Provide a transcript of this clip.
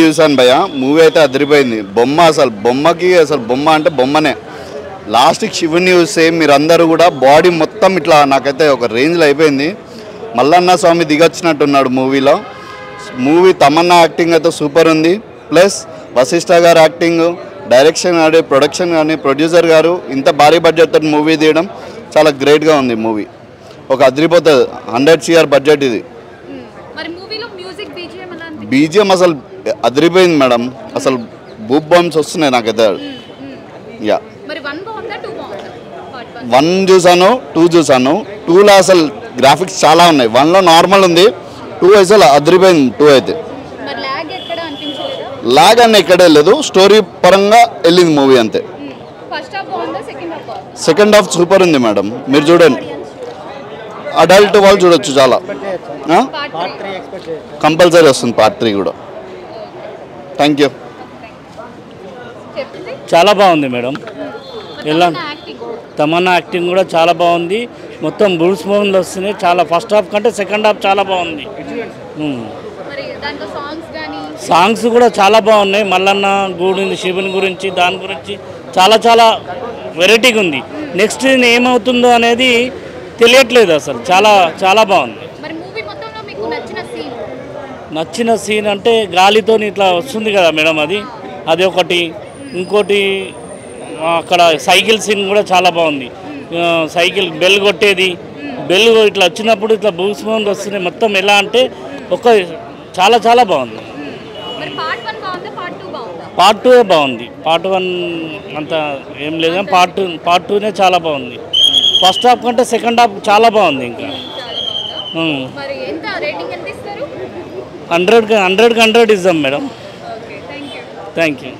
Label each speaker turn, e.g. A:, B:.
A: చూసాను భయ్య, మూవీ అయితే అదిరిపోయింది. బొమ్మ అసలు బొమ్మకి అసలు బొమ్మ అంటే బొమ్మనే. లాస్ట్కి శివుని చూస్తే మీరందరూ కూడా బాడీ మొత్తం ఇట్లా నాకైతే ఒక రేంజ్లో అయిపోయింది. మల్లన్న స్వామి దిగొచ్చినట్టున్నాడు మూవీలో. మూవీ తమన్నా యాక్టింగ్ అయితే సూపర్ ఉంది. ప్లస్ వశిష్ఠ గారు యాక్టింగ్, డైరెక్షన్ కానీ, ప్రొడక్షన్ కానీ, ప్రొడ్యూసర్ గారు ఇంత భారీ బడ్జెట్తో మూవీ తీయడం చాలా గ్రేట్గా ఉంది. మూవీ ఒక అదిరిపోతుంది. 100 CR బడ్జెట్ ఇది. బీజిఎం అసలు అదిరిపోయింది మేడం. అసలు బూప్ బాంబ్స్ వస్తున్నాయి నాకైతే. యా 1 చూసాను, 2 చూసాను. 2లో అసలు గ్రాఫిక్స్ చాలా ఉన్నాయి. 1లో నార్మల్ ఉంది, 2 అసలు అదిరిపోయింది. 2 అయితే లాగ్ అన్న ఎక్కడే లేదు. స్టోరీ పరంగా వెళ్ళింది మూవీ అంతే. సెకండ్ హాఫ్ సూపర్ ఉంది మేడం, మీరు చూడండి. అడల్ట్ వాళ్ళు చూడొచ్చు. చాలా కంపల్సరీ వస్తుంది పార్ట్ 3 కూడా. Thank you.
B: చాలా బాగుంది మేడం. ఎలా తమన్నా యాక్టింగ్ కూడా చాలా బాగుంది. మొత్తం బుల్స్ మూవీలు వస్తున్నాయి. చాలా ఫస్ట్ హాఫ్ కంటే సెకండ్ హాఫ్ చాలా బాగుంది. సాంగ్స్ కూడా చాలా బాగున్నాయి. మల్లన్న గుడి, శివుని గురించి, దాని గురించి చాలా చాలా వెరైటీగా ఉంది. నెక్స్ట్ ఏమవుతుందో అనేది తెలియట్లేదు అసలు. చాలా చాలా బాగుంది. నచ్చిన సీన్ అంటే గాలితో ఇట్లా వస్తుంది కదా మేడం, అది ఒకటి. ఇంకోటి అక్కడ సైకిల్ సీన్ కూడా చాలా బాగుంది. సైకిల్ బెల్ కొట్టేది, బెల్ ఇట్లా వచ్చినప్పుడు ఇట్లా భూస్మంగా వస్తున్నాయి. మొత్తం ఎలా అంటే చాలా చాలా బాగుంది. పార్ట్ 2 బాగుంది. పార్ట్ 1 అంత ఏం లేదు, పార్ట్ 2నే చాలా బాగుంది. ఫస్ట్ హాఫ్ కంటే సెకండ్ హాఫ్ చాలా బాగుంది. ఇంకా 100కి 100 ఇద్దాం మేడం. Thank you.